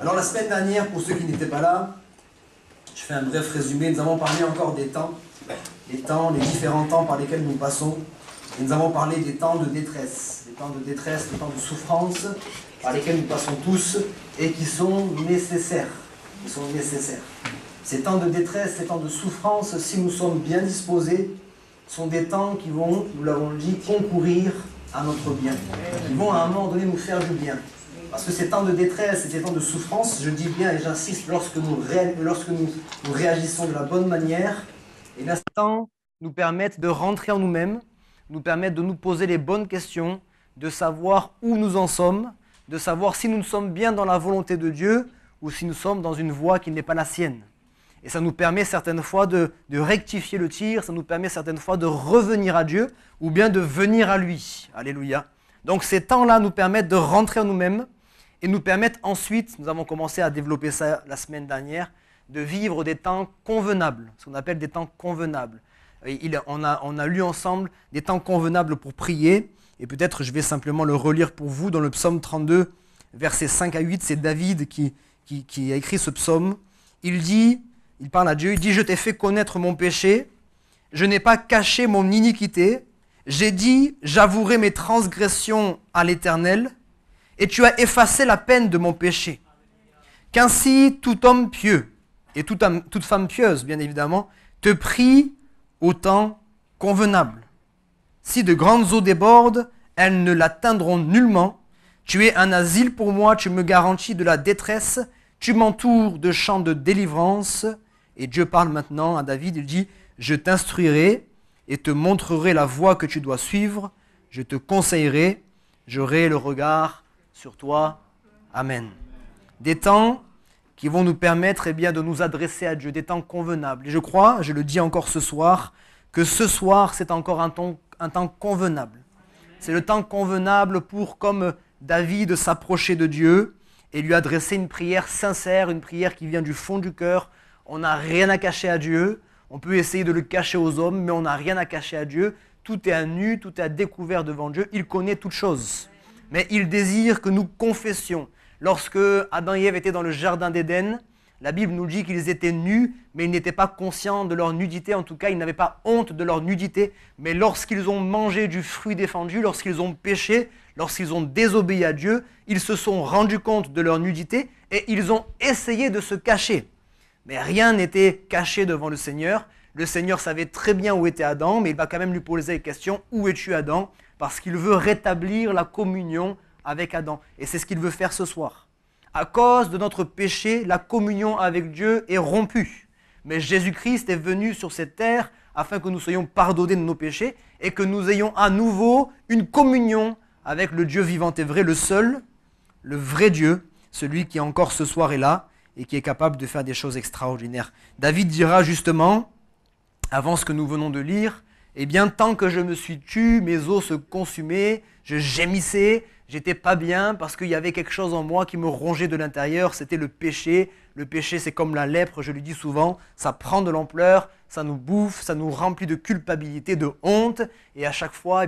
Alors la semaine dernière, pour ceux qui n'étaient pas là, je fais un bref résumé. Nous avons parlé encore des temps, les différents temps par lesquels nous passons. Et nous avons parlé des temps de détresse, des temps de souffrance par lesquels nous passons tous et qui sont nécessaires. Ces temps de détresse, ces temps de souffrance, si nous sommes bien disposés, sont des temps qui vont, nous l'avons dit, concourir à notre bien, qui vont à un moment donné nous faire du bien. Parce que ces temps de détresse et ces temps de souffrance, je dis bien et j'insiste, lorsque nous réagissons de la bonne manière, et ces temps nous permettent de rentrer en nous-mêmes, nous permettent de nous poser les bonnes questions, de savoir où nous en sommes, de savoir si nous sommes bien dans la volonté de Dieu ou si nous sommes dans une voie qui n'est pas la sienne. Et ça nous permet certaines fois de rectifier le tir, ça nous permet certaines fois de revenir à Dieu ou bien de venir à lui. Alléluia. Donc ces temps-là nous permettent de rentrer en nous-mêmes et nous permettent ensuite, nous avons commencé à développer ça la semaine dernière, de vivre des temps convenables, ce qu'on appelle des temps convenables. On a lu ensemble des temps convenables pour prier, et peut-être je vais simplement le relire pour vous dans le psaume 32, versets 5 à 8, c'est David qui a écrit ce psaume. Il parle à Dieu, il dit « Je t'ai fait connaître mon péché, je n'ai pas caché mon iniquité, j'ai dit, j'avouerai mes transgressions à l'Éternel, et tu as effacé la peine de mon péché. Qu'ainsi tout homme pieux, et toute femme pieuse, bien évidemment, te prie au temps convenable. Si de grandes eaux débordent, elles ne l'atteindront nullement. Tu es un asile pour moi, tu me garantis de la détresse, tu m'entoures de chants de délivrance. » Et Dieu parle maintenant à David, il dit « Je t'instruirai et te montrerai la voie que tu dois suivre, je te conseillerai, j'aurai le regard sur toi. Amen. » Des temps qui vont nous permettre de nous adresser à Dieu, des temps convenables. Et je crois, je le dis encore ce soir, que ce soir, c'est encore un temps convenable. C'est le temps convenable pour, comme David, s'approcher de Dieu et lui adresser une prière sincère, une prière qui vient du fond du cœur. On n'a rien à cacher à Dieu. On peut essayer de le cacher aux hommes, mais on n'a rien à cacher à Dieu. Tout est à nu, tout est à découvert devant Dieu. Il connaît toutes choses. Mais il désire que nous confessions. Lorsque Adam et Ève étaient dans le jardin d'Éden, la Bible nous dit qu'ils étaient nus, mais ils n'étaient pas conscients de leur nudité. En tout cas, ils n'avaient pas honte de leur nudité. Mais lorsqu'ils ont mangé du fruit défendu, lorsqu'ils ont péché, lorsqu'ils ont désobéi à Dieu, ils se sont rendus compte de leur nudité et ils ont essayé de se cacher. Mais rien n'était caché devant le Seigneur. Le Seigneur savait très bien où était Adam, mais il va quand même lui poser la question, où es-tu Adam? Parce qu'il veut rétablir la communion avec Adam. Et c'est ce qu'il veut faire ce soir. À cause de notre péché, la communion avec Dieu est rompue. Mais Jésus-Christ est venu sur cette terre afin que nous soyons pardonnés de nos péchés et que nous ayons à nouveau une communion avec le Dieu vivant et vrai, le seul, le vrai Dieu, celui qui encore ce soir est là et qui est capable de faire des choses extraordinaires. David dira justement, avant ce que nous venons de lire, « Eh bien, tant que je me suis tu, mes os se consumaient, je gémissais, j'étais pas bien parce qu'il y avait quelque chose en moi qui me rongeait de l'intérieur, c'était le péché. Le péché, c'est comme la lèpre, je le dis souvent, ça prend de l'ampleur, ça nous bouffe, ça nous remplit de culpabilité, de honte, et à chaque fois,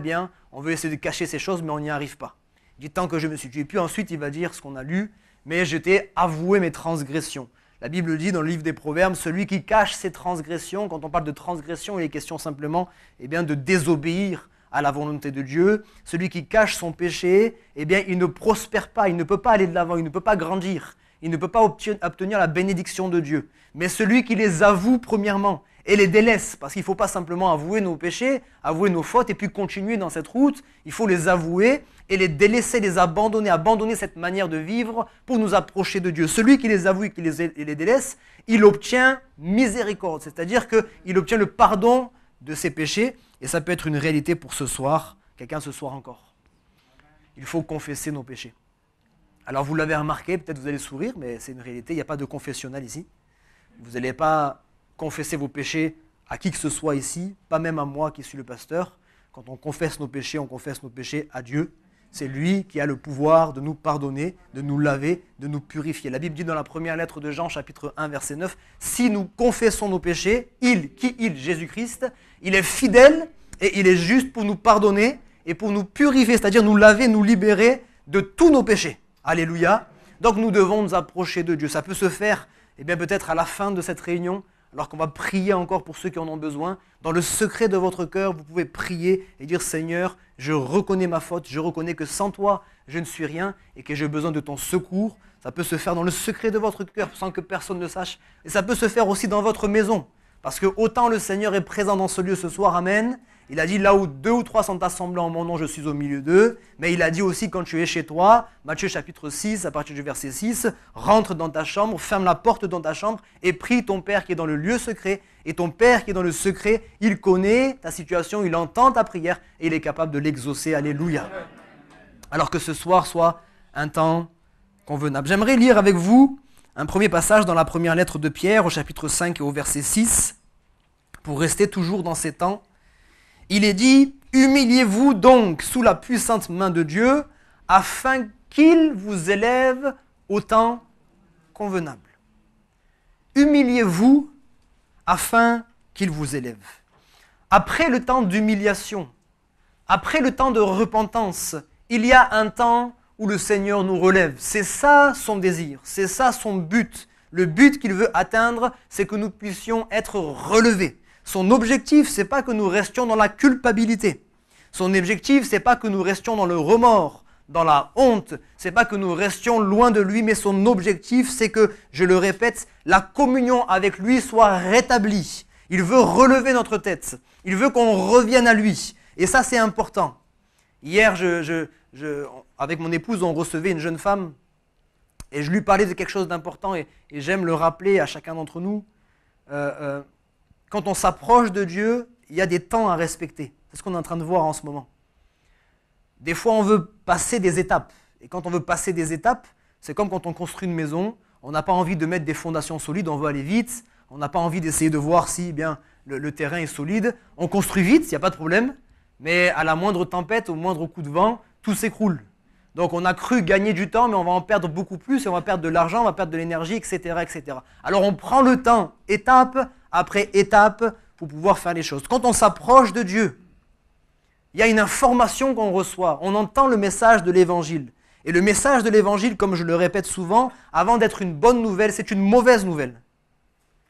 on veut essayer de cacher ces choses, mais on n'y arrive pas. Il dit, tant que je me suis tué. Et puis ensuite, il va dire ce qu'on a lu, mais je t'ai avoué mes transgressions. La Bible dit dans le livre des Proverbes, celui qui cache ses transgressions, quand on parle de transgression, il est question simplement de désobéir à la volonté de Dieu. Celui qui cache son péché, il ne prospère pas, il ne peut pas aller de l'avant, il ne peut pas grandir, il ne peut pas obtenir la bénédiction de Dieu. Mais celui qui les avoue premièrement et les délaisse, parce qu'il ne faut pas simplement avouer nos péchés, avouer nos fautes et puis continuer dans cette route, il faut les avouer et les délaisser, les abandonner cette manière de vivre pour nous approcher de Dieu. Celui qui les avoue et qui les délaisse, il obtient miséricorde, c'est-à-dire qu'il obtient le pardon de ses péchés, et ça peut être une réalité pour ce soir, quelqu'un ce soir encore. Il faut confesser nos péchés. Alors vous l'avez remarqué, peut-être vous allez sourire, mais c'est une réalité, il n'y a pas de confessionnal ici. Vous n'allez pas confesser vos péchés à qui que ce soit ici, pas même à moi qui suis le pasteur. Quand on confesse nos péchés à Dieu. C'est lui qui a le pouvoir de nous pardonner, de nous laver, de nous purifier. La Bible dit dans la première lettre de Jean, chapitre 1, verset 9, « Si nous confessons nos péchés, Jésus-Christ, il est fidèle et il est juste pour nous pardonner et pour nous purifier, c'est-à-dire nous laver, nous libérer de tous nos péchés. » Alléluia. Donc nous devons nous approcher de Dieu. Ça peut se faire peut-être à la fin de cette réunion, alors qu'on va prier encore pour ceux qui en ont besoin. Dans le secret de votre cœur, vous pouvez prier et dire « Seigneur, je reconnais ma faute, je reconnais que sans toi, je ne suis rien et que j'ai besoin de ton secours. » Ça peut se faire dans le secret de votre cœur sans que personne ne sache. Et ça peut se faire aussi dans votre maison. Parce que autant le Seigneur est présent dans ce lieu ce soir, Amen. Il a dit là où 2 ou 3 sont assemblés en mon nom, je suis au milieu d'eux. Mais il a dit aussi quand tu es chez toi, Matthieu chapitre 6, à partir du verset 6, rentre dans ta chambre, ferme la porte dans ta chambre et prie ton Père qui est dans le lieu secret. Et ton Père qui est dans le secret, il connaît ta situation, il entend ta prière et il est capable de l'exaucer. Alléluia. Alors que ce soir soit un temps convenable. J'aimerais lire avec vous un premier passage dans la première lettre de Pierre, au chapitre 5 et au verset 6, pour rester toujours dans ces temps. Il est dit, « Humiliez-vous donc sous la puissante main de Dieu, afin qu'il vous élève au temps convenable. » Humiliez-vous afin qu'il vous élève. Après le temps d'humiliation, après le temps de repentance, il y a un temps où le Seigneur nous relève. C'est ça son désir, c'est ça son but. Le but qu'il veut atteindre, c'est que nous puissions être relevés. Son objectif, c'est pas que nous restions dans la culpabilité. Son objectif, c'est pas que nous restions dans le remords, dans la honte. C'est pas que nous restions loin de lui, mais son objectif, c'est que, je le répète, la communion avec lui soit rétablie. Il veut relever notre tête. Il veut qu'on revienne à lui. Et ça, c'est important. Hier, avec mon épouse, on recevait une jeune femme et je lui parlais de quelque chose d'important et j'aime le rappeler à chacun d'entre nous. Quand on s'approche de Dieu, il y a des temps à respecter. C'est ce qu'on est en train de voir en ce moment. Des fois, on veut passer des étapes. Et quand on veut passer des étapes, c'est comme quand on construit une maison. On n'a pas envie de mettre des fondations solides, on veut aller vite. On n'a pas envie d'essayer de voir si le terrain est solide. On construit vite, il n'y a pas de problème. Mais à la moindre tempête, au moindre coup de vent, tout s'écroule. Donc on a cru gagner du temps, mais on va en perdre beaucoup plus et on va perdre de l'argent, on va perdre de l'énergie, etc., etc. Alors on prend le temps, étape après étape, pour pouvoir faire les choses. Quand on s'approche de Dieu, il y a une information qu'on reçoit. On entend le message de l'Évangile. Et le message de l'Évangile, comme je le répète souvent, avant d'être une bonne nouvelle, c'est une mauvaise nouvelle.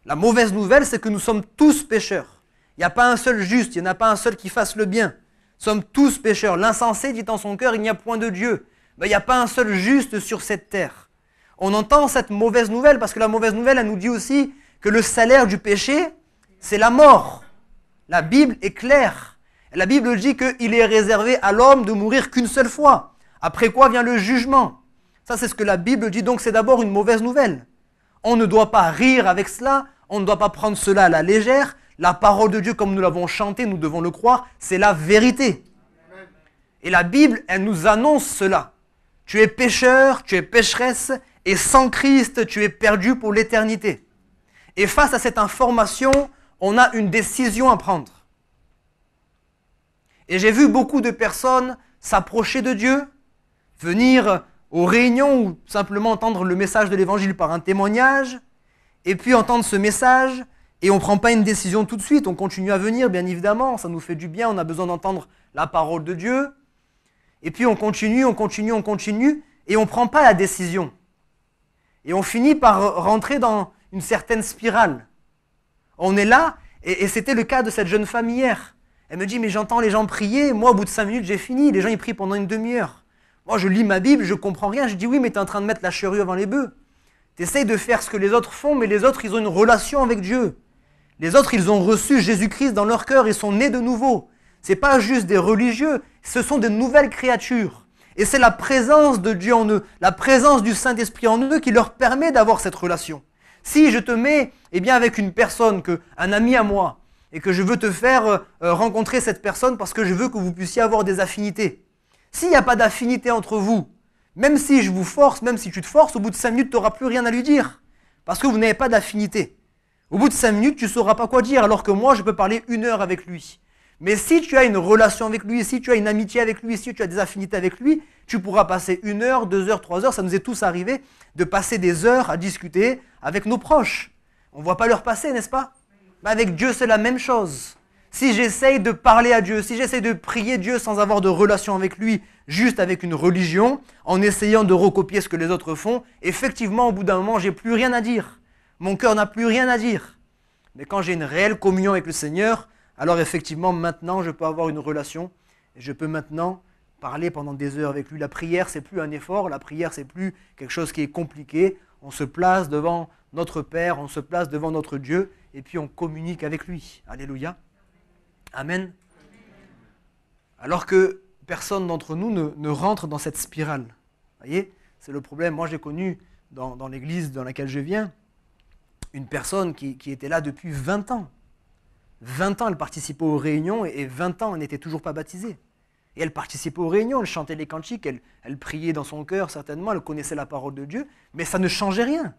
La mauvaise nouvelle, c'est que nous sommes tous pécheurs. Il n'y a pas un seul juste, il n'y en a pas un seul qui fasse le bien. Nous sommes tous pécheurs. L'insensé dit en son cœur, il n'y a point de Dieu. Il n'y a pas un seul juste sur cette terre. On entend cette mauvaise nouvelle parce que la mauvaise nouvelle, elle nous dit aussi que le salaire du péché, c'est la mort. La Bible est claire. La Bible dit qu'il est réservé à l'homme de mourir qu'une seule fois. Après quoi vient le jugement. Ça, c'est ce que la Bible dit. Donc, c'est d'abord une mauvaise nouvelle. On ne doit pas rire avec cela. On ne doit pas prendre cela à la légère. La parole de Dieu, comme nous l'avons chanté, nous devons le croire, c'est la vérité. Et la Bible, elle nous annonce cela. Tu es pécheur, tu es pécheresse, et sans Christ, tu es perdu pour l'éternité. Et face à cette information, on a une décision à prendre. Et j'ai vu beaucoup de personnes s'approcher de Dieu, venir aux réunions ou simplement entendre le message de l'Évangile par un témoignage, et puis entendre ce message, et on ne prend pas une décision tout de suite, on continue à venir, bien évidemment, ça nous fait du bien, on a besoin d'entendre la parole de Dieu. Et puis on continue, et on ne prend pas la décision. Et on finit par rentrer dans une certaine spirale. On est là, et c'était le cas de cette jeune femme hier. Elle me dit, mais j'entends les gens prier, moi au bout de 5 minutes j'ai fini, les gens ils prient pendant une demi-heure. Moi je lis ma Bible, je ne comprends rien, je dis oui mais tu es en train de mettre la charrue avant les bœufs. Tu essayes de faire ce que les autres font, mais les autres ils ont une relation avec Dieu. Les autres ils ont reçu Jésus-Christ dans leur cœur, ils sont nés de nouveau. Ce n'est pas juste des religieux, ce sont de nouvelles créatures. Et c'est la présence de Dieu en eux, la présence du Saint-Esprit en eux qui leur permet d'avoir cette relation. Si je te mets avec une personne, un ami à moi, et que je veux te faire rencontrer cette personne parce que je veux que vous puissiez avoir des affinités. S'il n'y a pas d'affinité entre vous, même si je vous force, même si tu te forces, au bout de 5 minutes, tu n'auras plus rien à lui dire. Parce que vous n'avez pas d'affinité. Au bout de 5 minutes, tu ne sauras pas quoi dire, alors que moi, je peux parler 1 heure avec lui. Mais si tu as une relation avec lui, si tu as une amitié avec lui, si tu as des affinités avec lui, tu pourras passer 1 heure, 2 heures, 3 heures. Ça nous est tous arrivé de passer des heures à discuter avec nos proches. On ne voit pas leur passer, n'est-ce pas? Mais avec Dieu, c'est la même chose. Si j'essaye de parler à Dieu, si j'essaye de prier Dieu sans avoir de relation avec lui, juste avec une religion, en essayant de recopier ce que les autres font, effectivement, au bout d'un moment, j'ai plus rien à dire. Mon cœur n'a plus rien à dire. Mais quand j'ai une réelle communion avec le Seigneur, alors effectivement, maintenant, je peux avoir une relation et je peux maintenant parler pendant des heures avec lui. La prière, c'est plus un effort, la prière, c'est plus quelque chose qui est compliqué. On se place devant notre Père, on se place devant notre Dieu et puis on communique avec lui. Alléluia. Amen. Alors que personne d'entre nous ne rentre dans cette spirale. Vous voyez, c'est le problème. Moi, j'ai connu dans l'église dans laquelle je viens une personne qui était là depuis 20 ans. 20 ans, elle participait aux réunions et 20 ans, elle n'était toujours pas baptisée. Et elle participait aux réunions, elle chantait les cantiques, elle priait dans son cœur certainement, elle connaissait la parole de Dieu, mais ça ne changeait rien.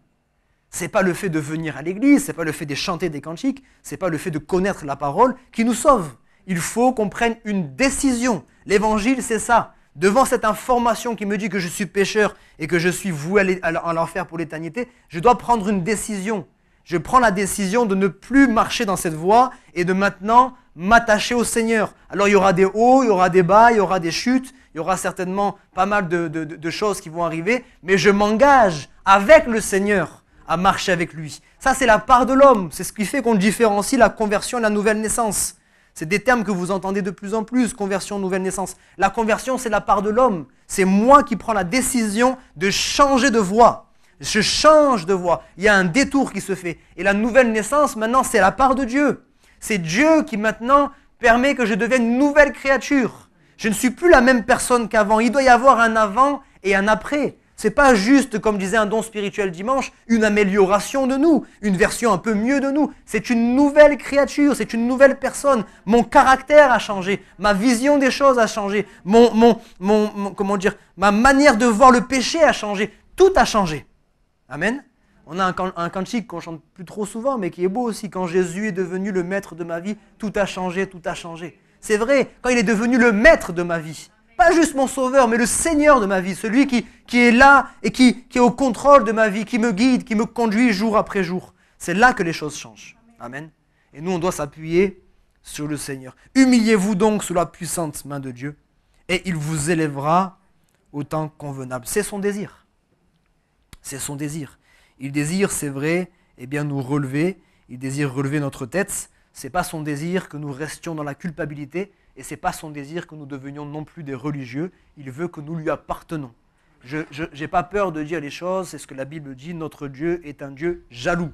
Ce n'est pas le fait de venir à l'église, ce n'est pas le fait de chanter des cantiques, ce n'est pas le fait de connaître la parole qui nous sauve. Il faut qu'on prenne une décision. L'évangile, c'est ça. Devant cette information qui me dit que je suis pécheur et que je suis voué à l'enfer pour l'éternité, je dois prendre une décision. Je prends la décision de ne plus marcher dans cette voie et de maintenant m'attacher au Seigneur. Alors il y aura des hauts, il y aura des bas, il y aura des chutes, il y aura certainement pas mal de choses qui vont arriver, mais je m'engage avec le Seigneur à marcher avec lui. Ça, c'est la part de l'homme. C'est ce qui fait qu'on différencie la conversion et la nouvelle naissance. C'est des termes que vous entendez de plus en plus, conversion, nouvelle naissance. La conversion, c'est la part de l'homme. C'est moi qui prends la décision de changer de voie. Je change de voie. Il y a un détour qui se fait. Et la nouvelle naissance, maintenant, c'est la part de Dieu. C'est Dieu qui, maintenant, permet que je devienne une nouvelle créature. Je ne suis plus la même personne qu'avant. Il doit y avoir un avant et un après. Ce n'est pas juste, comme disait un don spirituel dimanche, une amélioration de nous, une version un peu mieux de nous. C'est une nouvelle créature, c'est une nouvelle personne. Mon caractère a changé, ma vision des choses a changé, ma manière de voir le péché a changé. Tout a changé. Amen. On a un cantique qu'on chante plus trop souvent, mais qui est beau aussi. Quand Jésus est devenu le maître de ma vie, tout a changé, tout a changé. C'est vrai, quand il est devenu le maître de ma vie. Pas juste mon sauveur, mais le Seigneur de ma vie, celui qui est là et qui est au contrôle de ma vie, qui me guide, qui me conduit jour après jour. C'est là que les choses changent. Amen. Et nous, on doit s'appuyer sur le Seigneur. Humiliez-vous donc sous la puissante main de Dieu, et il vous élèvera au temps convenable. C'est son désir. C'est son désir. Il désire, c'est vrai, nous relever. Il désire relever notre tête. Ce n'est pas son désir que nous restions dans la culpabilité. Et ce n'est pas son désir que nous devenions non plus des religieux. Il veut que nous lui appartenons. Je n'ai pas peur de dire les choses. C'est ce que la Bible dit. Notre Dieu est un Dieu jaloux.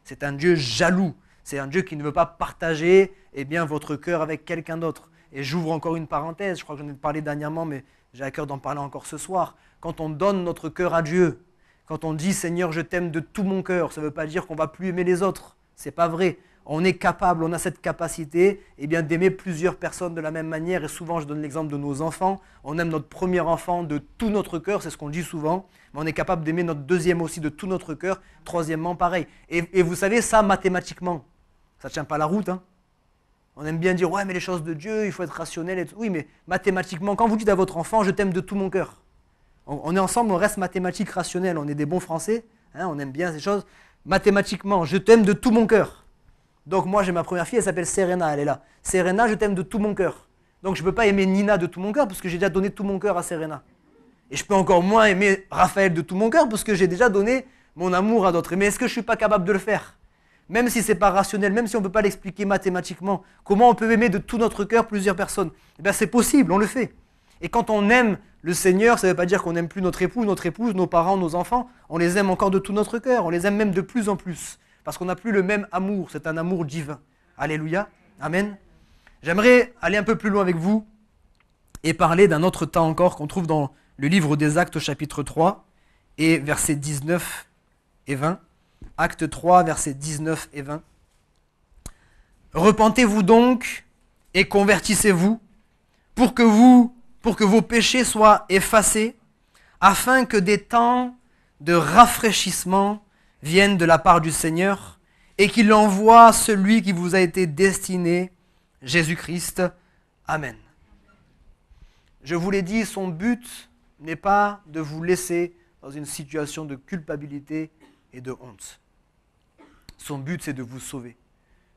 C'est un Dieu jaloux. C'est un Dieu qui ne veut pas partager votre cœur avec quelqu'un d'autre. Et j'ouvre encore une parenthèse. Je crois que j'en ai parlé dernièrement, mais j'ai à cœur d'en parler encore ce soir. Quand on donne notre cœur à Dieu, quand on dit « Seigneur, je t'aime de tout mon cœur », ça ne veut pas dire qu'on ne va plus aimer les autres. Ce n'est pas vrai. On est capable, on a cette capacité d'aimer plusieurs personnes de la même manière. Et souvent, je donne l'exemple de nos enfants. On aime notre premier enfant de tout notre cœur, c'est ce qu'on dit souvent. Mais on est capable d'aimer notre deuxième aussi de tout notre cœur. Troisièmement, pareil. Et vous savez, ça, mathématiquement, ça ne tient pas la route. Hein. On aime bien dire « Ouais, mais les choses de Dieu, il faut être rationnel. » et tout. Oui, mais mathématiquement, quand vous dites à votre enfant « Je t'aime de tout mon cœur », on est ensemble, on reste mathématiques rationnels. On est des bons Français, hein, on aime bien ces choses. Mathématiquement, je t'aime de tout mon cœur. Donc moi j'ai ma première fille, elle s'appelle Serena, elle est là. Serena, je t'aime de tout mon cœur. Donc je ne peux pas aimer Nina de tout mon cœur parce que j'ai déjà donné tout mon cœur à Serena. Et je peux encore moins aimer Raphaël de tout mon cœur parce que j'ai déjà donné mon amour à d'autres. Mais est-ce que je ne suis pas capable de le faire? Même si ce n'est pas rationnel, même si on ne peut pas l'expliquer mathématiquement, comment on peut aimer de tout notre cœur plusieurs personnes? Eh bien c'est possible, on le fait. Et quand on aime le Seigneur, ça ne veut pas dire qu'on n'aime plus notre époux, notre épouse, nos parents, nos enfants. On les aime encore de tout notre cœur, on les aime même de plus en plus. Parce qu'on n'a plus le même amour, c'est un amour divin. Alléluia, amen. J'aimerais aller un peu plus loin avec vous et parler d'un autre temps encore qu'on trouve dans le livre des Actes au chapitre 3 et versets 19 et 20. Acte 3, versets 19 et 20. Repentez-vous donc et convertissez-vous pour que vos péchés soient effacés, afin que des temps de rafraîchissement viennent de la part du Seigneur et qu'il envoie celui qui vous a été destiné, Jésus-Christ. Amen. Je vous l'ai dit, son but n'est pas de vous laisser dans une situation de culpabilité et de honte. Son but, c'est de vous sauver.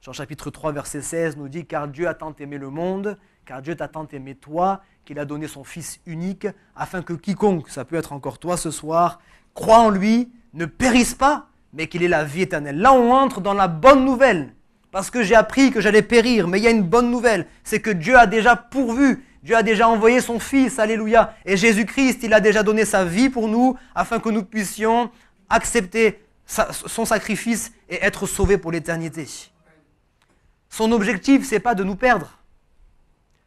Jean chapitre 3, verset 16 nous dit « Car Dieu a tant aimé le monde, car Dieu t'a tant aimé toi, qu'il a donné son Fils unique, afin que quiconque, ça peut être encore toi ce soir, croit en lui, ne périsse pas, mais qu'il ait la vie éternelle. Là, on entre dans la bonne nouvelle, parce que j'ai appris que j'allais périr, mais il y a une bonne nouvelle, c'est que Dieu a déjà pourvu, Dieu a déjà envoyé son Fils, alléluia, et Jésus-Christ, il a déjà donné sa vie pour nous, afin que nous puissions accepter son sacrifice et être sauvés pour l'éternité. Son objectif, ce n'est pas de nous perdre.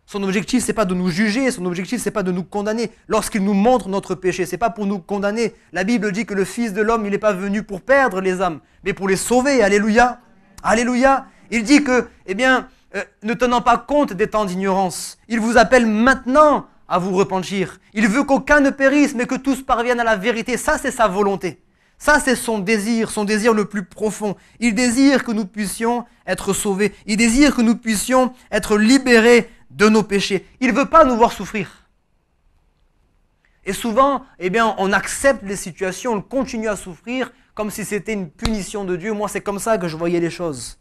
Son objectif, ce n'est pas de nous juger. Son objectif, ce n'est pas de nous condamner. Lorsqu'il nous montre notre péché, ce n'est pas pour nous condamner. La Bible dit que le Fils de l'homme, il n'est pas venu pour perdre les âmes, mais pour les sauver. Alléluia. Alléluia. Il dit que, ne tenant pas compte des temps d'ignorance, il vous appelle maintenant à vous repentir. Il veut qu'aucun ne périsse, mais que tous parviennent à la vérité. Ça, c'est sa volonté. Ça, c'est son désir le plus profond. Il désire que nous puissions être sauvés. Il désire que nous puissions être libérés de nos péchés. Il ne veut pas nous voir souffrir. Et souvent, on accepte les situations, on continue à souffrir comme si c'était une punition de Dieu. Moi, c'est comme ça que je voyais les choses.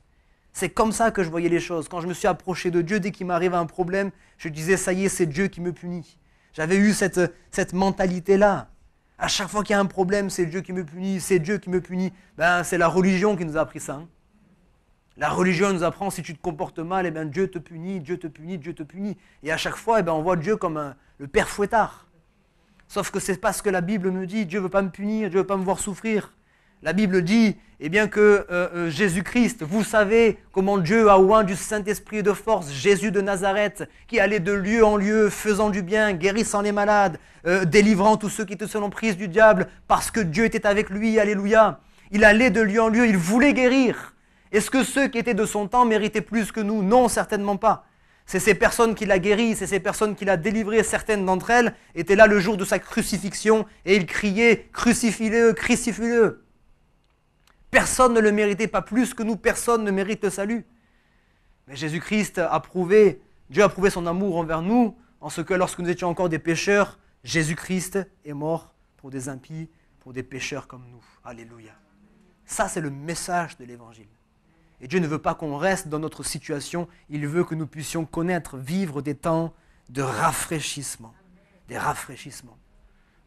C'est comme ça que je voyais les choses. Quand je me suis approché de Dieu, dès qu'il m'arrive un problème, je disais, ça y est, c'est Dieu qui me punit. J'avais eu cette mentalité-là. À chaque fois qu'il y a un problème, c'est Dieu qui me punit, c'est Dieu qui me punit. C'est la religion qui nous a appris ça. Hein. La religion nous apprend, si tu te comportes mal, Dieu te punit, Dieu te punit, Dieu te punit. Et à chaque fois, on voit Dieu comme le père fouettard. Sauf que c'est pas ce que la Bible me dit. Dieu ne veut pas me punir, Dieu ne veut pas me voir souffrir. La Bible dit que Jésus-Christ, vous savez comment Dieu a oint du Saint-Esprit et de force Jésus de Nazareth, qui allait de lieu en lieu, faisant du bien, guérissant les malades, délivrant tous ceux qui étaient sous l'emprise du diable, parce que Dieu était avec lui, alléluia. Il allait de lieu en lieu, il voulait guérir. Est-ce que ceux qui étaient de son temps méritaient plus que nous? Non, certainement pas. C'est ces personnes qu'il a guéries, c'est ces personnes qu'il a délivrées. Certaines d'entre elles étaient là le jour de sa crucifixion et il criait « Crucifie-le, crucifie-le ». Personne ne le méritait, pas plus que nous, personne ne mérite le salut. Mais Jésus-Christ a prouvé, Dieu a prouvé son amour envers nous, en ce que lorsque nous étions encore des pécheurs, Jésus-Christ est mort pour des impies, pour des pécheurs comme nous. Alléluia. Ça, c'est le message de l'Évangile. Et Dieu ne veut pas qu'on reste dans notre situation, il veut que nous puissions connaître, vivre des temps de rafraîchissement. Des rafraîchissements.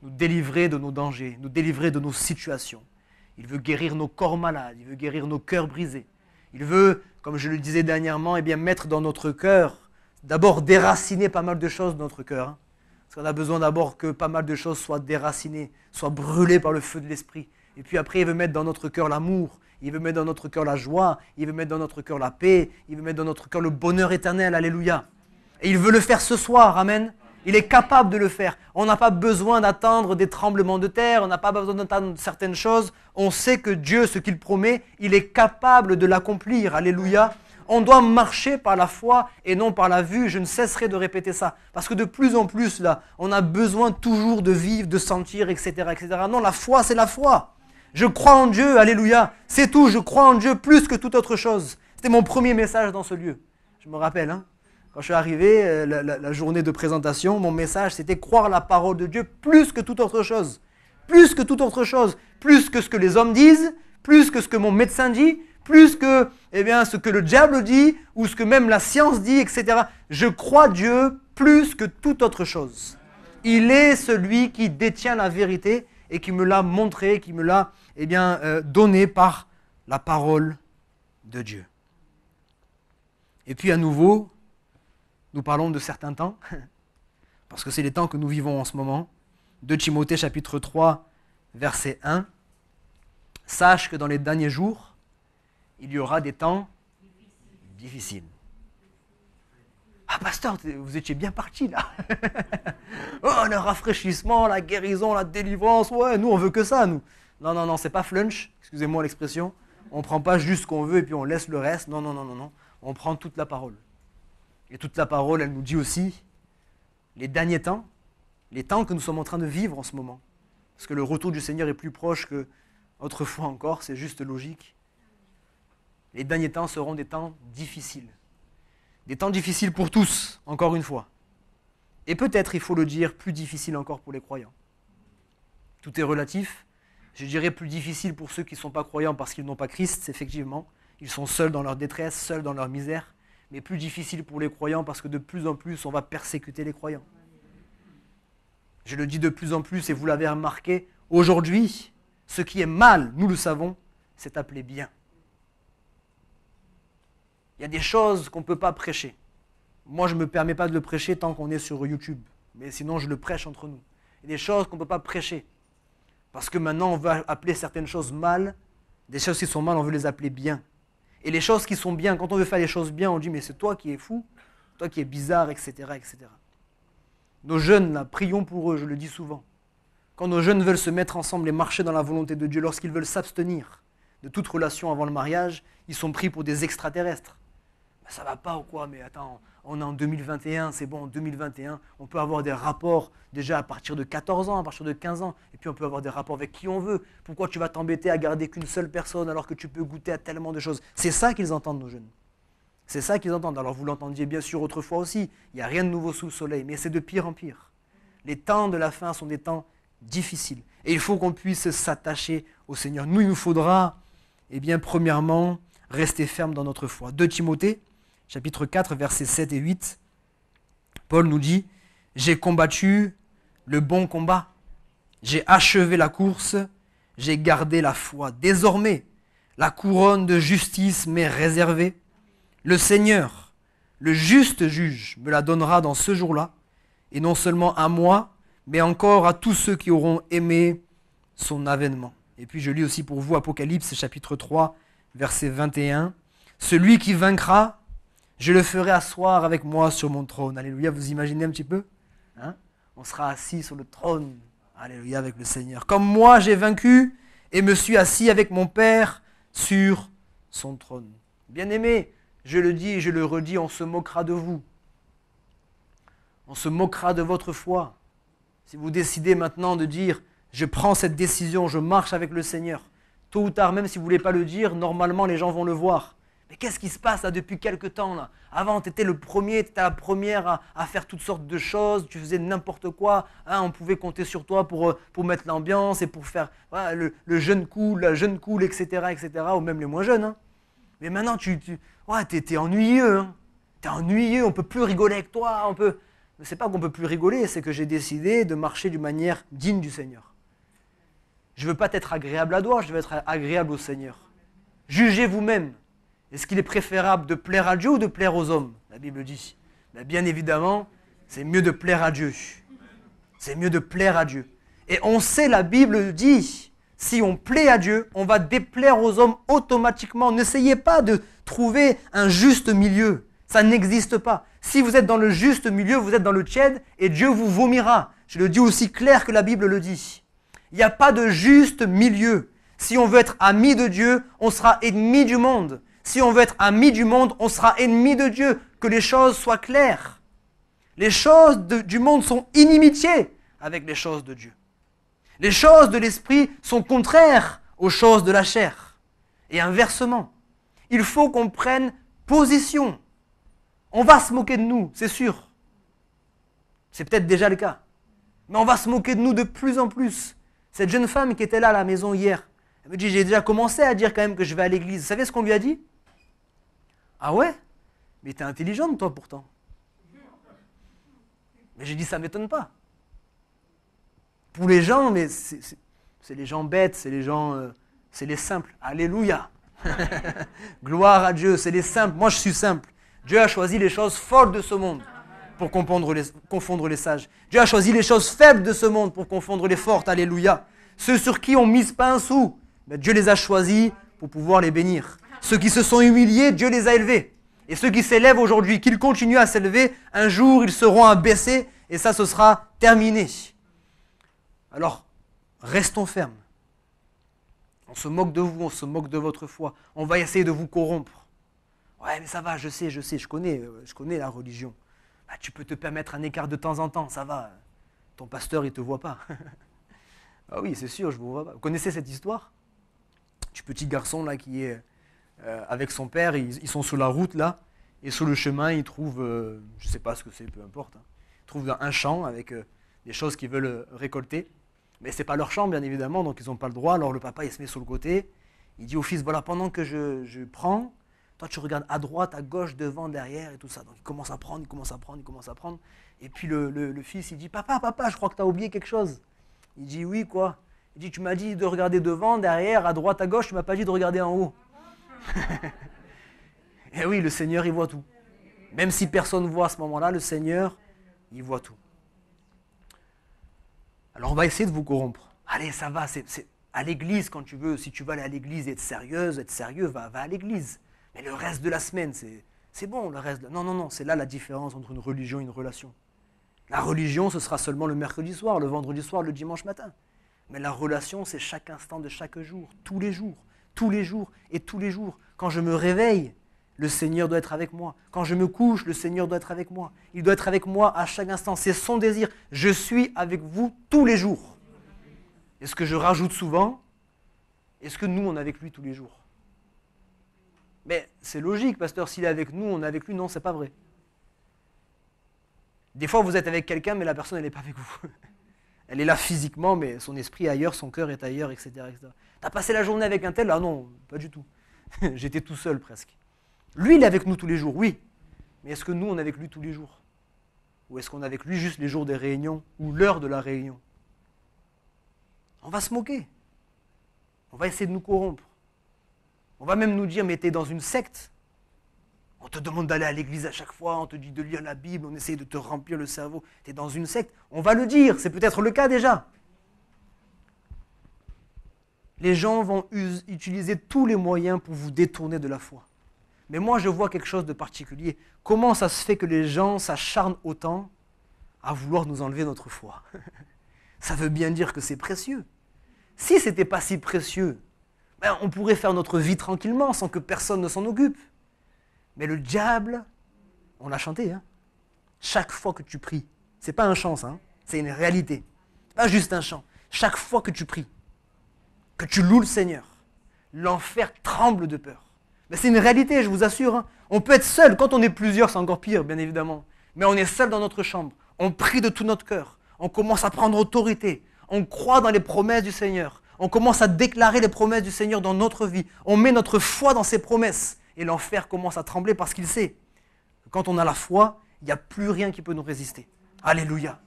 Nous délivrer de nos dangers, nous délivrer de nos situations. Il veut guérir nos corps malades, il veut guérir nos cœurs brisés. Il veut, comme je le disais dernièrement, mettre dans notre cœur, d'abord déraciner pas mal de choses dans notre cœur. Hein. Parce qu'on a besoin d'abord que pas mal de choses soient déracinées, soient brûlées par le feu de l'esprit. Et puis après, il veut mettre dans notre cœur l'amour, il veut mettre dans notre cœur la joie, il veut mettre dans notre cœur la paix, il veut mettre dans notre cœur le bonheur éternel, alléluia. Et il veut le faire ce soir, amen. Il est capable de le faire. On n'a pas besoin d'attendre des tremblements de terre, on n'a pas besoin d'attendre certaines choses. On sait que Dieu, ce qu'il promet, il est capable de l'accomplir. Alléluia. On doit marcher par la foi et non par la vue. Je ne cesserai de répéter ça. Parce que de plus en plus, là, on a besoin toujours de vivre, de sentir, etc., etc. Non, la foi, c'est la foi. Je crois en Dieu, alléluia. C'est tout, je crois en Dieu plus que toute autre chose. C'était mon premier message dans ce lieu. Je me rappelle, hein. Quand je suis arrivé, la journée de présentation, mon message, c'était croire la parole de Dieu plus que toute autre chose. Plus que toute autre chose. Plus que ce que les hommes disent, plus que ce que mon médecin dit, plus que ce que le diable dit, ou ce que même la science dit, etc. Je crois Dieu plus que toute autre chose. Il est celui qui détient la vérité et qui me l'a montré, qui me l'a donné par la parole de Dieu. Et puis à nouveau, nous parlons de certains temps, parce que c'est les temps que nous vivons en ce moment. 2 Timothée chapitre 3, verset 1. Sache que dans les derniers jours, il y aura des temps difficiles. Ah pasteur, vous étiez bien parti là. Oh, le rafraîchissement, la guérison, la délivrance, ouais, nous on veut que ça, nous. Non, c'est pas flunch, excusez-moi l'expression. On ne prend pas juste ce qu'on veut et puis on laisse le reste. Non. On prend toute la parole. Et toute la parole, elle nous dit aussi les derniers temps, les temps que nous sommes en train de vivre en ce moment. Parce que le retour du Seigneur est plus proche qu'autrefois encore, c'est juste logique. Les derniers temps seront des temps difficiles. Des temps difficiles pour tous, encore une fois. Et peut-être, il faut le dire, plus difficiles encore pour les croyants. Tout est relatif. Je dirais plus difficile pour ceux qui ne sont pas croyants parce qu'ils n'ont pas Christ, effectivement. Ils sont seuls dans leur détresse, seuls dans leur misère. Mais plus difficile pour les croyants parce que de plus en plus, on va persécuter les croyants. Je le dis de plus en plus et vous l'avez remarqué, aujourd'hui, ce qui est mal, nous le savons, c'est appelé bien. Il y a des choses qu'on ne peut pas prêcher. Moi, je ne me permets pas de le prêcher tant qu'on est sur YouTube. Mais sinon, je le prêche entre nous. Il y a des choses qu'on ne peut pas prêcher. Parce que maintenant, on veut appeler certaines choses mal. Des choses qui sont mal, on veut les appeler bien. Et les choses qui sont bien, quand on veut faire les choses bien, on dit, mais c'est toi qui es fou, toi qui es bizarre, etc., etc. Nos jeunes, là, prions pour eux, je le dis souvent. Quand nos jeunes veulent se mettre ensemble et marcher dans la volonté de Dieu, lorsqu'ils veulent s'abstenir de toute relation avant le mariage, ils sont pris pour des extraterrestres. Ben, ça va pas ou quoi? Mais attends, on est en 2021, c'est bon, en 2021, on peut avoir des rapports déjà à partir de 14 ans, à partir de 15 ans, et puis on peut avoir des rapports avec qui on veut. Pourquoi tu vas t'embêter à garder qu'une seule personne alors que tu peux goûter à tellement de choses? C'est ça qu'ils entendent, nos jeunes. C'est ça qu'ils entendent. Alors vous l'entendiez bien sûr autrefois aussi, il n'y a rien de nouveau sous le soleil, mais c'est de pire en pire. Les temps de la fin sont des temps difficiles, et il faut qu'on puisse s'attacher au Seigneur. Nous, il nous faudra, eh bien, premièrement, rester ferme dans notre foi. 2 Timothée, chapitre 4, versets 7 et 8, Paul nous dit « J'ai combattu le bon combat, j'ai achevé la course, j'ai gardé la foi. Désormais, la couronne de justice m'est réservée. Le Seigneur, le juste juge, me la donnera dans ce jour-là, et non seulement à moi, mais encore à tous ceux qui auront aimé son avènement. » Et puis je lis aussi pour vous Apocalypse, chapitre 3, verset 21. « Celui qui vaincra, je le ferai asseoir avec moi sur mon trône. » Alléluia, vous imaginez un petit peu, hein? On sera assis sur le trône, alléluia, avec le Seigneur. Comme moi j'ai vaincu et me suis assis avec mon Père sur son trône. Bien-aimés, je le dis et je le redis, on se moquera de vous. On se moquera de votre foi. Si vous décidez maintenant de dire, je prends cette décision, je marche avec le Seigneur, tôt ou tard, même si vous ne voulez pas le dire, normalement les gens vont le voir. Mais qu'est-ce qui se passe là depuis quelque temps là? Avant, tu étais le premier, tu étais la première à faire toutes sortes de choses, tu faisais n'importe quoi, hein, on pouvait compter sur toi pour mettre l'ambiance et pour faire voilà, le jeune cool, la jeune cool, etc., ou même les moins jeunes. Hein. Mais maintenant, t'es ennuyeux, hein. T'es ennuyeux, on ne peut plus rigoler avec toi, on peut... Mais c'est pas qu'on ne peut plus rigoler, c'est que j'ai décidé de marcher d'une manière digne du Seigneur. Je ne veux pas être agréable à toi, je veux être agréable au Seigneur. Jugez vous-même. Est-ce qu'il est préférable de plaire à Dieu ou de plaire aux hommes? La Bible dit. Mais bien évidemment, c'est mieux de plaire à Dieu. C'est mieux de plaire à Dieu. Et on sait, la Bible dit, si on plaît à Dieu, on va déplaire aux hommes automatiquement. N'essayez pas de trouver un juste milieu. Ça n'existe pas. Si vous êtes dans le juste milieu, vous êtes dans le tiède et Dieu vous vomira. Je le dis aussi clair que la Bible le dit. Il n'y a pas de juste milieu. Si on veut être ami de Dieu, on sera ennemi du monde. Si on veut être ami du monde, on sera ennemi de Dieu. Que les choses soient claires. Les choses du monde sont inimitié avec les choses de Dieu. Les choses de l'esprit sont contraires aux choses de la chair. Et inversement, il faut qu'on prenne position. On va se moquer de nous, c'est sûr. C'est peut-être déjà le cas. Mais on va se moquer de nous de plus en plus. Cette jeune femme qui était là à la maison hier, elle me dit, j'ai déjà commencé à dire quand même que je vais à l'église. Vous savez ce qu'on lui a dit? Ah ouais? Mais t'es intelligente toi pourtant. Mais j'ai dit, ça ne m'étonne pas. Pour les gens, mais c'est les gens bêtes, c'est les gens, c'est les simples. Alléluia. Gloire à Dieu, c'est les simples. Moi je suis simple. Dieu a choisi les choses folles de ce monde pour confondre les sages. Dieu a choisi les choses faibles de ce monde pour confondre les fortes. Alléluia. Ceux sur qui on ne mise pas un sou, mais Dieu les a choisis pour pouvoir les bénir. Ceux qui se sont humiliés, Dieu les a élevés. Et ceux qui s'élèvent aujourd'hui, qu'ils continuent à s'élever, un jour ils seront abaissés et ça, ce sera terminé. Alors, restons fermes. On se moque de vous, on se moque de votre foi. On va essayer de vous corrompre. Ouais, mais ça va, je sais, je connais la religion. Bah, tu peux te permettre un écart de temps en temps, ça va. Ton pasteur, il ne te voit pas. Ah oui, c'est sûr, je ne vous vois pas. Vous connaissez cette histoire? Du petit garçon là qui est avec son père, ils sont sur la route là, et sur le chemin, ils trouvent, je ne sais pas ce que c'est, peu importe, hein, ils trouvent un champ avec des choses qu'ils veulent récolter. Mais ce n'est pas leur champ, bien évidemment, donc ils n'ont pas le droit. Alors le papa, il se met sur le côté, il dit au fils, voilà, pendant que je prends, toi tu regardes à droite, à gauche, devant, derrière et tout ça. Donc il commence à prendre, Et puis le fils, il dit, papa, je crois que tu as oublié quelque chose. Il dit, oui, quoi? Il dit, tu m'as dit de regarder devant, derrière, à droite, à gauche, tu m'as pas dit de regarder en haut. Et oui, le Seigneur, il voit tout. Même si personne ne voit à ce moment-là, le Seigneur, il voit tout. Alors on va essayer de vous corrompre. Allez, ça va, c'est à l'église quand tu veux. Si tu veux aller à l'église et être sérieux, va à l'église. Mais le reste de la semaine, c'est bon, le reste. Non, c'est là la différence entre une religion et une relation. La religion, ce sera seulement le mercredi soir, le vendredi soir, le dimanche matin. Mais la relation, c'est chaque instant de chaque jour, tous les jours et tous les jours. Quand je me réveille, le Seigneur doit être avec moi. Quand je me couche, le Seigneur doit être avec moi. Il doit être avec moi à chaque instant. C'est son désir. Je suis avec vous tous les jours. Est-ce que je rajoute souvent? Est-ce que nous, on est avec lui tous les jours? Mais c'est logique, pasteur, s'il est avec nous, on est avec lui. Non, c'est pas vrai. Des fois, vous êtes avec quelqu'un, mais la personne, elle n'est pas avec vous. Elle est là physiquement, mais son esprit est ailleurs, son cœur est ailleurs, etc. etc. T'as passé la journée avec un tel? Ah non, pas du tout. J'étais tout seul presque. Lui, il est avec nous tous les jours, oui. Mais est-ce que nous, on est avec lui tous les jours? Ou est-ce qu'on est avec lui juste les jours des réunions ou l'heure de la réunion? On va se moquer. On va essayer de nous corrompre. On va même nous dire, mais t'es dans une secte. On te demande d'aller à l'église à chaque fois, on te dit de lire la Bible, on essaye de te remplir le cerveau. T'es dans une secte. On va le dire, c'est peut-être le cas déjà. Les gens vont utiliser tous les moyens pour vous détourner de la foi. Mais moi, je vois quelque chose de particulier. Comment ça se fait que les gens s'acharnent autant à vouloir nous enlever notre foi? Ça veut bien dire que c'est précieux. Si ce n'était pas si précieux, on pourrait faire notre vie tranquillement sans que personne ne s'en occupe. Mais le diable, on l'a chanté, hein? Chaque fois que tu pries, c'est pas un chant, ça, hein? C'est une réalité. C'est pas juste un chant. Chaque fois que tu pries, que tu loues le Seigneur, l'enfer tremble de peur. Mais c'est une réalité, je vous assure. Hein. On peut être seul. Quand on est plusieurs, c'est encore pire, bien évidemment. Mais on est seul dans notre chambre. On prie de tout notre cœur. On commence à prendre autorité. On croit dans les promesses du Seigneur. On commence à déclarer les promesses du Seigneur dans notre vie. On met notre foi dans ses promesses. Et l'enfer commence à trembler parce qu'il sait que quand on a la foi, il n'y a plus rien qui peut nous résister. Alléluia.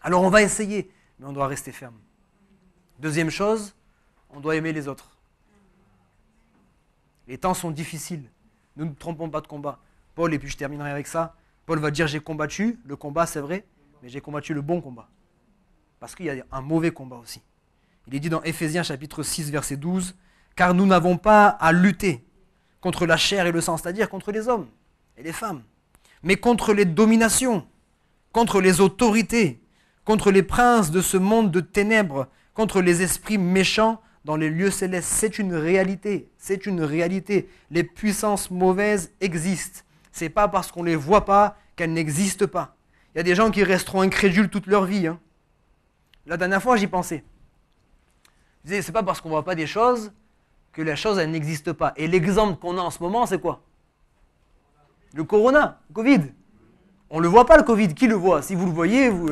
Alors on va essayer, mais on doit rester ferme. Deuxième chose, on doit aimer les autres. Les temps sont difficiles. Nous ne trompons pas de combat. Paul, et puis je terminerai avec ça, Paul va dire, j'ai combattu, le combat c'est vrai, mais j'ai combattu le bon combat. Parce qu'il y a un mauvais combat aussi. Il est dit dans Éphésiens chapitre 6, verset 12, « Car nous n'avons pas à lutter contre la chair et le sang, c'est-à-dire contre les hommes et les femmes, mais contre les dominations, contre les autorités, contre les princes de ce monde de ténèbres, contre les esprits méchants dans les lieux célestes. » C'est une réalité, c'est une réalité. Les puissances mauvaises existent. Ce n'est pas parce qu'on ne les voit pas qu'elles n'existent pas. Il y a des gens qui resteront incrédules toute leur vie. Hein. La dernière fois, j'y pensais. Je disais, c'est pas parce qu'on ne voit pas des choses que les choses, elles n'existent pas. Et l'exemple qu'on a en ce moment, c'est quoi? Le corona, le Covid. On ne le voit pas, le Covid. Qui le voit? Si vous le voyez, vous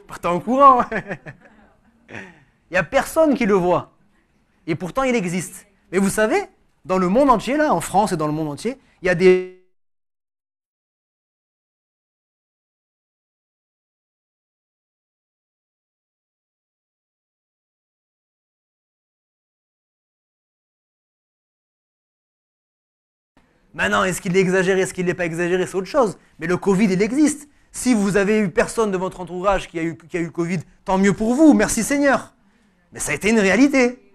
partez en courant. Il n'y a personne qui le voit. Et pourtant, il existe. Mais vous savez, dans le monde entier, là, en France et dans le monde entier, il y a des... Maintenant, est-ce qu'il est exagéré, est-ce qu'il n'est pas exagéré, c'est autre chose. Mais le Covid, il existe. Si vous avez eu personne de votre entourage qui a eu le Covid, tant mieux pour vous, merci Seigneur. Mais ça a été une réalité.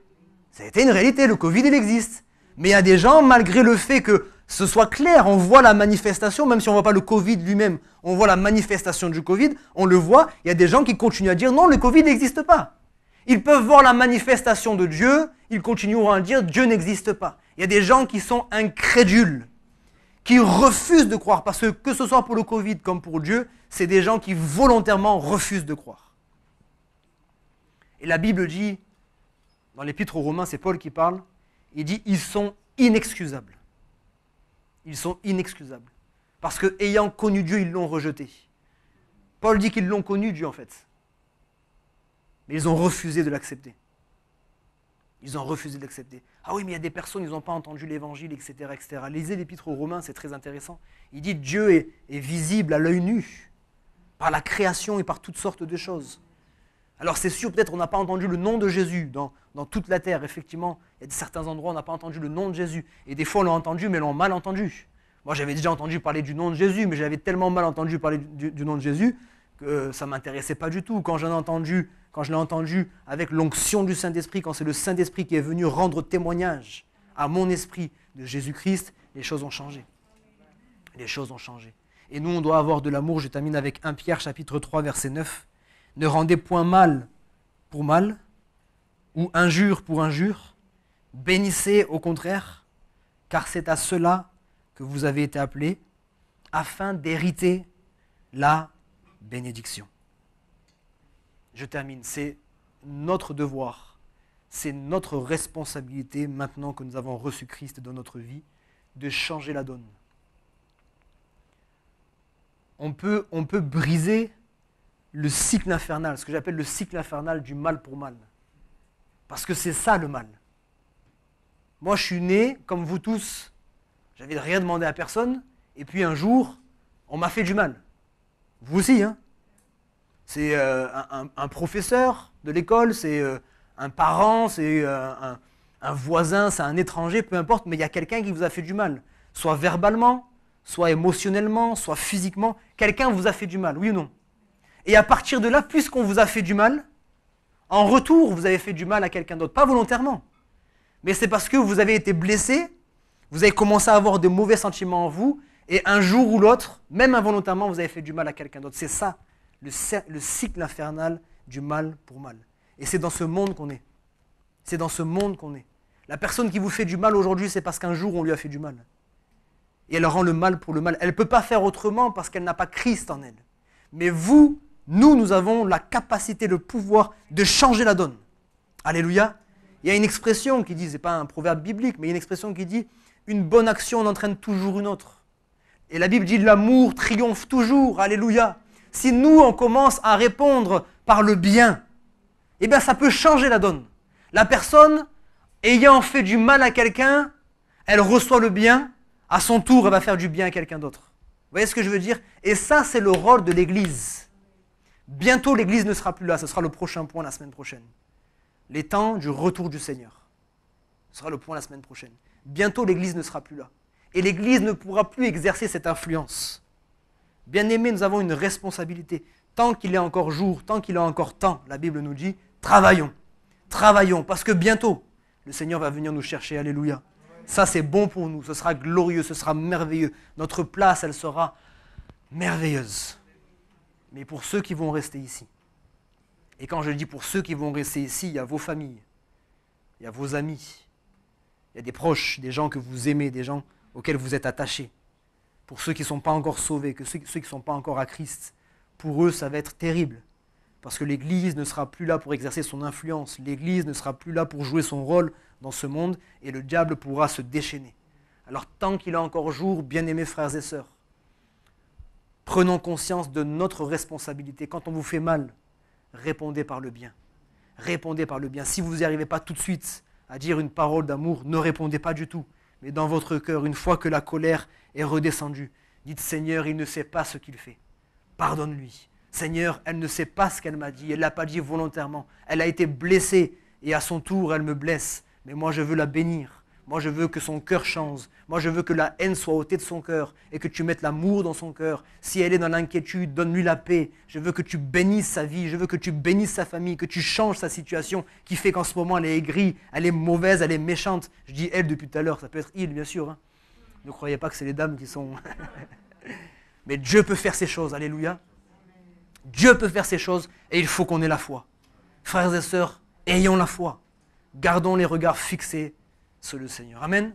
Ça a été une réalité, le Covid, il existe. Mais il y a des gens, malgré le fait que ce soit clair, on voit la manifestation, même si on ne voit pas le Covid lui-même, on voit la manifestation du Covid, on le voit, il y a des gens qui continuent à dire non, le Covid n'existe pas. Ils peuvent voir la manifestation de Dieu, ils continueront à dire Dieu n'existe pas. Il y a des gens qui sont incrédules, qui refusent de croire, parce que ce soit pour le Covid comme pour Dieu, c'est des gens qui volontairement refusent de croire. Et la Bible dit, dans l'Épître aux Romains, c'est Paul qui parle, il dit ils sont inexcusables. Ils sont inexcusables. Parce que ayant connu Dieu, ils l'ont rejeté. Paul dit qu'ils l'ont connu Dieu en fait. Mais ils ont refusé de l'accepter. Ils ont refusé d'accepter. Ah oui, mais il y a des personnes, ils n'ont pas entendu l'évangile, etc., etc. Lisez l'épître aux Romains, c'est très intéressant. Il dit Dieu est visible à l'œil nu, par la création et par toutes sortes de choses. Alors c'est sûr, peut-être on n'a pas entendu le nom de Jésus dans toute la terre. Effectivement, il y a certains endroits où on n'a pas entendu le nom de Jésus. Et des fois, on l'a entendu, mais l'ont mal entendu. Moi, j'avais déjà entendu parler du nom de Jésus, mais j'avais tellement mal entendu parler du nom de Jésus que ça ne m'intéressait pas du tout. Quand je l'ai entendu avec l'onction du Saint-Esprit, quand c'est le Saint-Esprit qui est venu rendre témoignage à mon esprit de Jésus-Christ, les choses ont changé. Les choses ont changé. Et nous, on doit avoir de l'amour. Je termine avec 1 Pierre, chapitre 3, verset 9. Ne rendez point mal pour mal, ou injure pour injure. Bénissez au contraire, car c'est à cela que vous avez été appelés, afin d'hériter la bénédiction. Je termine. C'est notre devoir, c'est notre responsabilité, maintenant que nous avons reçu Christ dans notre vie, de changer la donne. On peut briser le cycle infernal, ce que j'appelle le cycle infernal du mal pour mal. Parce que c'est ça le mal. Moi, je suis né, comme vous tous, j'avais rien demandé à personne, et puis un jour, on m'a fait du mal. Vous aussi, hein? C'est un professeur de l'école, c'est un parent, c'est un voisin, c'est un étranger, peu importe, mais il y a quelqu'un qui vous a fait du mal. Soit verbalement, soit émotionnellement, soit physiquement, quelqu'un vous a fait du mal, oui ou non? Et à partir de là, puisqu'on vous a fait du mal, en retour, vous avez fait du mal à quelqu'un d'autre. Pas volontairement, mais c'est parce que vous avez été blessé, vous avez commencé à avoir de mauvais sentiments en vous, et un jour ou l'autre, même involontairement, vous avez fait du mal à quelqu'un d'autre. C'est ça, le cycle infernal du mal pour mal. Et c'est dans ce monde qu'on est. C'est dans ce monde qu'on est. La personne qui vous fait du mal aujourd'hui, c'est parce qu'un jour, on lui a fait du mal. Et elle rend le mal pour le mal. Elle ne peut pas faire autrement parce qu'elle n'a pas Christ en elle. Mais nous avons la capacité, le pouvoir de changer la donne. Alléluia. Il y a une expression qui dit, ce n'est pas un proverbe biblique, mais il y a une expression qui dit « Une bonne action en entraîne toujours une autre ». Et la Bible dit « L'amour triomphe toujours ». Alléluia. Si nous, on commence à répondre par le bien, eh bien ça peut changer la donne. La personne, ayant fait du mal à quelqu'un, elle reçoit le bien, à son tour, elle va faire du bien à quelqu'un d'autre. Vous voyez ce que je veux dire? Et ça, c'est le rôle de l'Église. Bientôt, l'Église ne sera plus là. Ce sera le prochain point la semaine prochaine. Les temps du retour du Seigneur. Ce sera le point la semaine prochaine. Bientôt, l'Église ne sera plus là. Et l'Église ne pourra plus exercer cette influence. Bien-aimés, nous avons une responsabilité. Tant qu'il est encore jour, tant qu'il est encore temps, la Bible nous dit, travaillons. Travaillons, parce que bientôt, le Seigneur va venir nous chercher. Alléluia. Ça, c'est bon pour nous. Ce sera glorieux, ce sera merveilleux. Notre place, elle sera merveilleuse. Mais pour ceux qui vont rester ici, et quand je dis pour ceux qui vont rester ici, il y a vos familles, il y a vos amis, il y a des proches, des gens que vous aimez, des gens auxquels vous êtes attachés. Pour ceux qui ne sont pas encore sauvés, ceux qui ne sont pas encore à Christ, pour eux, ça va être terrible. Parce que l'Église ne sera plus là pour exercer son influence. L'Église ne sera plus là pour jouer son rôle dans ce monde et le diable pourra se déchaîner. Alors tant qu'il est encore jour, bien-aimés frères et sœurs, prenons conscience de notre responsabilité. Quand on vous fait mal, répondez par le bien. Répondez par le bien. Si vous n'y arrivez pas tout de suite à dire une parole d'amour, ne répondez pas du tout. Mais dans votre cœur, une fois que la colère est redescendue, dites « Seigneur, il ne sait pas ce qu'il fait. Pardonne-lui. Seigneur, elle ne sait pas ce qu'elle m'a dit. Elle ne l'a pas dit volontairement. Elle a été blessée et à son tour, elle me blesse. Mais moi, je veux la bénir. Moi, je veux que son cœur change. Moi, je veux que la haine soit ôtée de son cœur et que tu mettes l'amour dans son cœur. Si elle est dans l'inquiétude, donne-lui la paix. Je veux que tu bénisses sa vie. Je veux que tu bénisses sa famille, que tu changes sa situation qui fait qu'en ce moment, elle est aigrie, elle est mauvaise, elle est méchante. Je dis elle depuis tout à l'heure. Ça peut être il, bien sûr. Hein. Ne croyez pas que c'est les dames qui sont... Mais Dieu peut faire ces choses. Alléluia. Dieu peut faire ces choses et il faut qu'on ait la foi. Frères et sœurs, ayons la foi. Gardons les regards fixés sur le Seigneur. Amen.